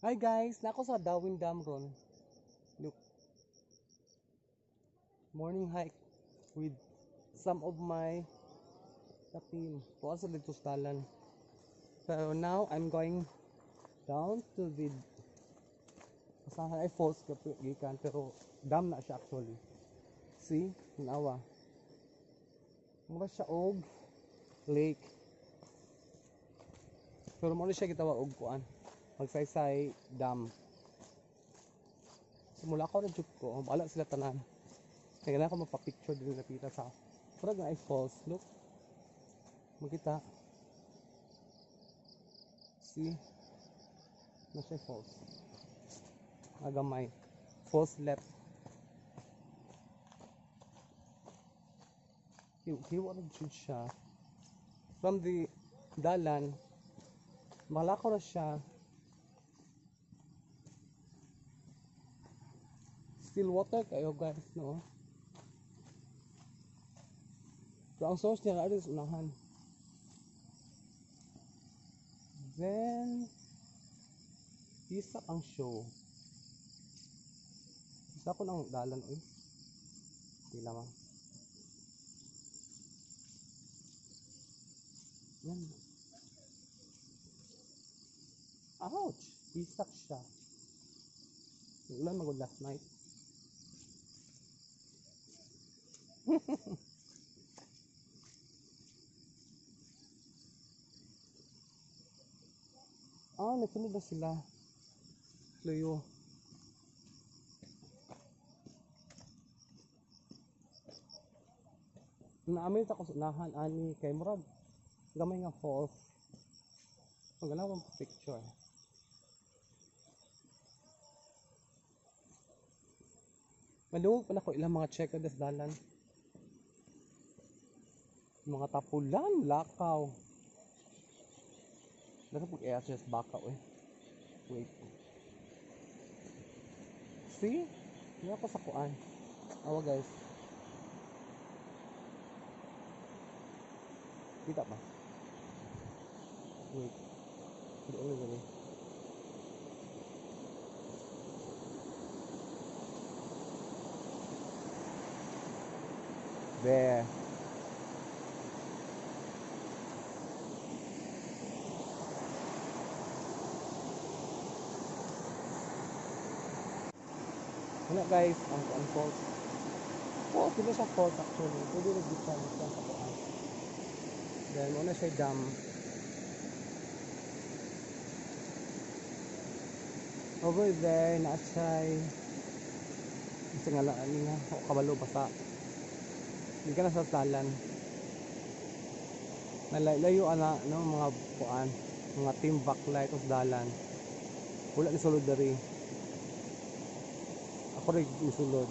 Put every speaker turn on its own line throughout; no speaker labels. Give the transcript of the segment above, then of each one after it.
Hi guys, nako sa Darwin Dam ron. Look, morning hike with some of my team. Tuwa sa dito sa dalan. So now I'm going down to the Asahan ay falls gikan pero dam na siya actually. See, nawa. Mura siya og lake. Pero mo siya gitawa og kuan. Magsaysay dam. Simula ko rin ko, bahala sila tanan. Kaya ko magpa-picture din napita sa Purag na ay falls. Look. Makita. See? Na siya falls. Agamay. Falls left. Hiwa rin siya. From the dalan, malako na siya. Still water kayo guys, no? So ang source niya ay sa unahan. Then isa ang show. Isa ko ng dalan oy. Hindi lamang. Yan. Ouch! Isak siya. Ulan magod last night. Nagsunod na sila. Luyo. Naamin ta ko sa unahan ani kay murag gamay nga falls. Maganaw ang picture. Maluwag pa na ko ilang mga check das dalan. Mga tapulan, lakaw. Nasa pag i-adjust baka eh. Wait. See? Hindi ako sa kuan. Awa guys. Kita ba? Wait. Hindi ulit gani. There. Ano guys, ang falls. Oh, hindi siya falls actually. Pwede nag-dipsan siya sa kuan. Then, muna siya dam. Over there, naasay. Kasi nga lang, nga, kabalo basa. Hindi ka na sa talan. Nalayo ana, no, mga kuan. Mga team backlight of dalan. Wala ni sulod dari. Ako rin isulod.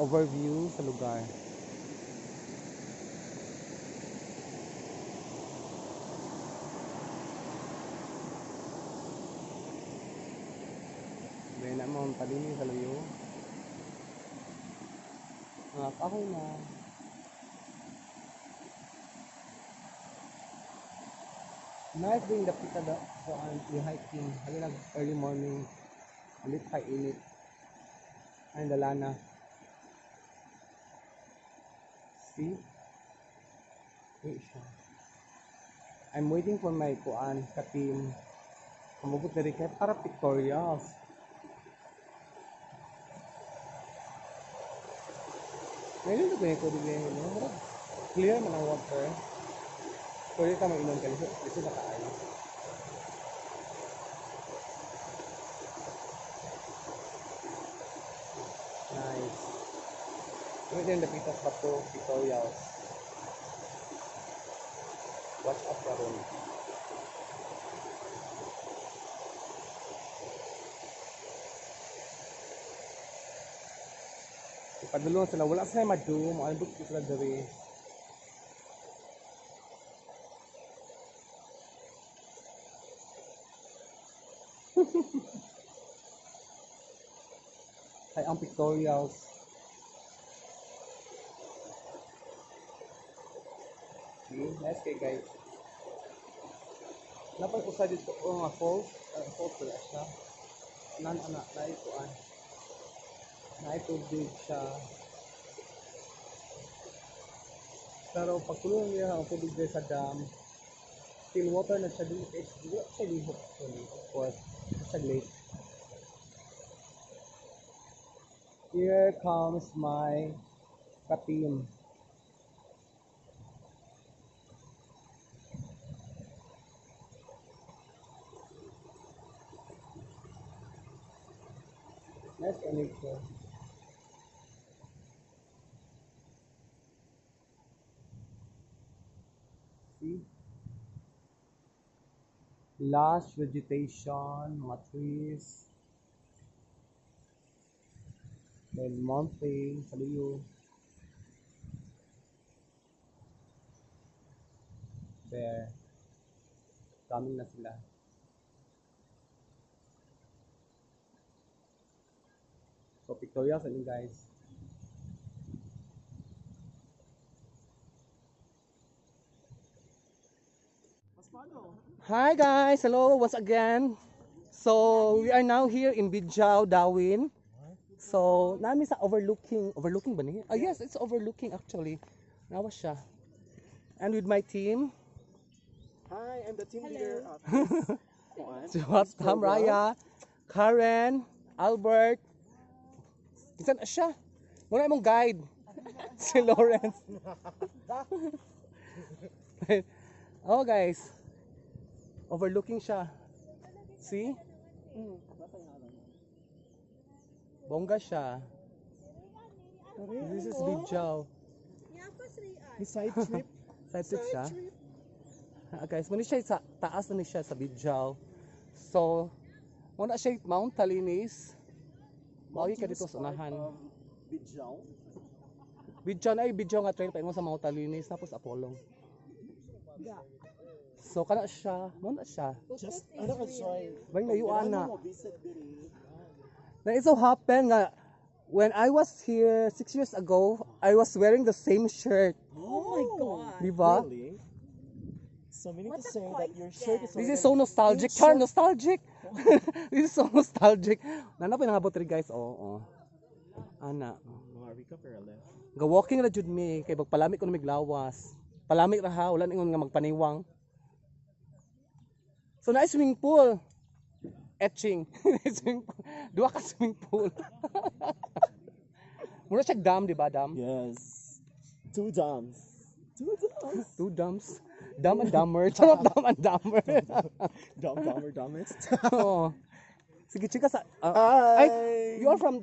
Overview sa lugar. May namang palini sa layo. Ako na. Nice being the pita da hiking. Hali nag early morning. Alit kay init. Ay dalana. See? Wait siya. I'm waiting for my kuan ka-team. Kamubot na rin kayo para pictorials. Ngayon ito ba ko din no? Clear man ang water. Pwede ka mag-inom ka kasi nakaayo. Nice. Ito yung napitas pa to pictorials. Watch out ka ron. Ipadulong sila. Wala sila madum. Ano ba sila dari? Ay, ang pictorials. See? Nice kay guys. Dapat ko sa dito nga falls. Falls pala siya. Anak, naikuan. Naitubig siya. Pero pag kulungan niya ang tubig dito sa dam, still water na siya dito. Hindi siya lihok actually. Of course. Siya lake. Here comes my kapim. Nice nature. See? Lush vegetation, mga trees, then mountain, saliyo. There. Coming na sila. So pictorial sa inyo guys. Hi guys, hello once again. So we are now here in Bijao, Darwin. So namin sa overlooking ba niya? Oh yes, it's overlooking actually. Nawa siya. And with my team.
Hi, I'm the team leader of
Si Watam, Raya, Karen, Albert. Isan na siya? Muna imong guide. Si Lawrence. Oh guys. Overlooking siya. See? Bongga siya. This is Bijao.
His side trip.
Side trip siya. Guys, muna siya sa taas na siya sa Bijao. So, muna siya Mount Talinis. Mauwi ka dito sa unahan.
Bijao.
Bijao na ay Bijao nga trail paingon sa Mount Talinis tapos Apolong. So kana siya, muna siya.
Just ano ka try.
Bang layuan na.
Visit diri.
Na it so happen nga when I was here 6 years ago, I was wearing the same shirt.
Oh my god.
Di ba?
Really? So meaning to say that your shirt is
This is so nostalgic. Char, nostalgic. This is so nostalgic. Nana pinangabot ri guys. Oo. Ana.
Marika Perale.
Ga walking ra jud mi kay bagpalamig ko na miglawas. Palamig ra ha, wala ningon nga magpaniwang. So na swimming pool. Etching. Swimming pool. Duha ka swimming pool. Mura siya dam, di ba dam?
Yes. Two dams. Two dams.
Two dams. Dam and dammer. Charot, dam and dammer.
Dumber, dumbest.
Oo. Sige, chika sa...
Hi.
ay, you are from...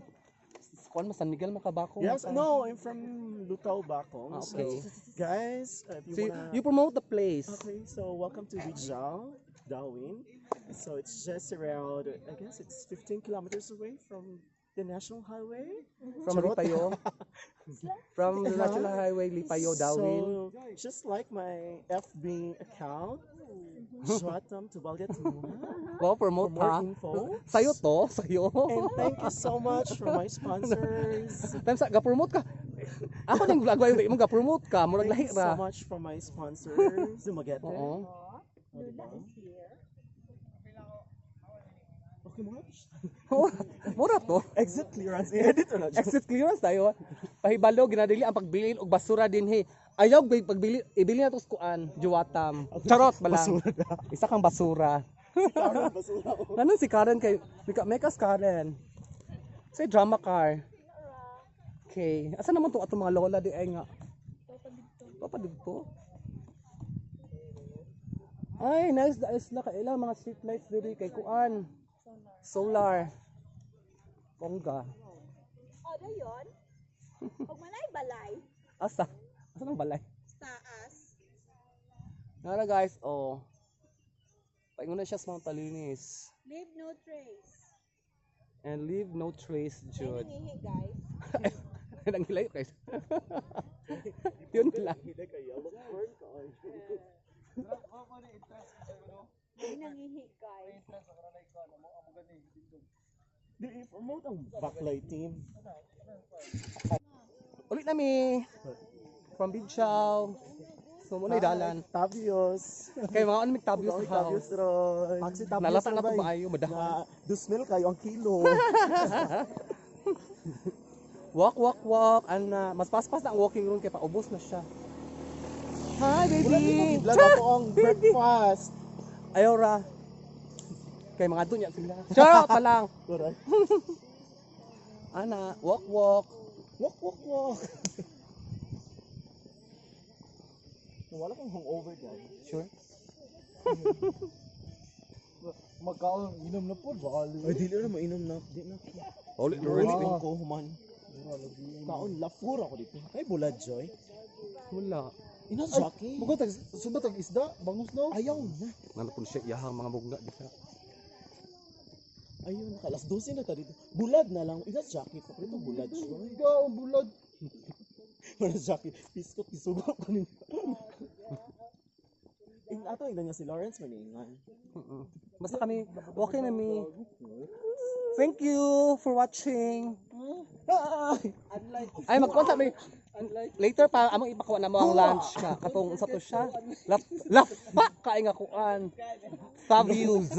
Kuan mo, San Miguel, Macabacong?
Yes, no, I'm from Lutao, Bacong.
Okay.
So, guys, if you
So,
wanna...
you promote the place.
Okay, so welcome to Bijao, Darwin. So it's just around, I guess it's 15 kilometers away from the National Highway.
From
Charot.
Lipayo. From the National Highway, Lipayo, Darwin.
So, just like my FB account, Shwatam Tubalget.
Wow, promote
For more
ha.
info.
Sa'yo to, sa'yo.
And thank you so much for my sponsors.
Times ga-promote ka. Ako ning vlog ba yung ga-promote ka, murag lahi
Thank you so
ra.
much for my sponsors. Dumagete.
Oo.
Diba? Okay, mga
Mura to.
exit clearance. I-edit na dyan.
Exit clearance tayo. Pahibalo ginadili ang pagbilin og basura dinhi. Ayaw pagbili ibili na to sa kuan, Juwatam. Charot ba lang. Isa kang basura.
Karen, basura.
Ano si Karen kay Mekas Karen. Say drama car. Okay. Asa naman to ato mga lola di ay nga. Papa dito. Ay, nice da isla ka ilang mga street lights diri kay kuan. Solar. Bongga.
Oh, dayon. Pag manay balay,
Asa? Asa nang balay?
taas.
Nara guys, oh. Paingon na siya sa mga talinis.
Leave no trace.
And leave no trace, Jude.
Nangihi, guys.
Nang hilayo guys. Yun lang.
Hindi ka yellow corn ka.
Ay, nangihi, guys.
Di i-promote ang backlight team.
Ulit nami. From Bijao. So mo na dalan.
Tabios.
Kay mga ano mig tabios
Ikaw,
sa
Tabios
house.
ron. Maxi Tabios.
Nalasa na
ron,
to
bay.
maayo madahon.
Na 2,000 kayo ang kilo.
Walk, walk, walk. Ana, mas paspas na ang walking room kay paubos na siya. Hi,
Wala
baby.
din mo gidlag ako ang breakfast.
Ayaw ra. Kay mga dunya sila. Charot pa lang.
Correct.
Ana, walk, walk.
Walk, walk, walk. Wala kang hangover dyan.
Sure.
Magkaon, inom na po, bali. Ay, dili na mainom na. Di na.
Ulit
Lawrence,
Lawrence.
ko, human. Kaon, lafur ako dito. Ay, bulad, Joy.
Wala.
Ina, Jackie.
Mugo subat ang isda, bangus daw.
Ayaw na.
Nano pun siya iyahang mga bugna dito.
Ayun, nakalas 12 na ta dito. Bulad na lang. Ina, Jackie. Paprito, bulad, Joy.
Ikaw ang bulad.
Para Jackie, piskot, isugo ko ninyo. Ato, ina niya si Lawrence, maningan.
Basta kami, okay na mi. Thank you for watching. Ay, magkonta mi. Later pa, among ipakuha na mo ang lunch nga. Katong sa to siya. Lap, pa! Kain nga kuan. Tabios.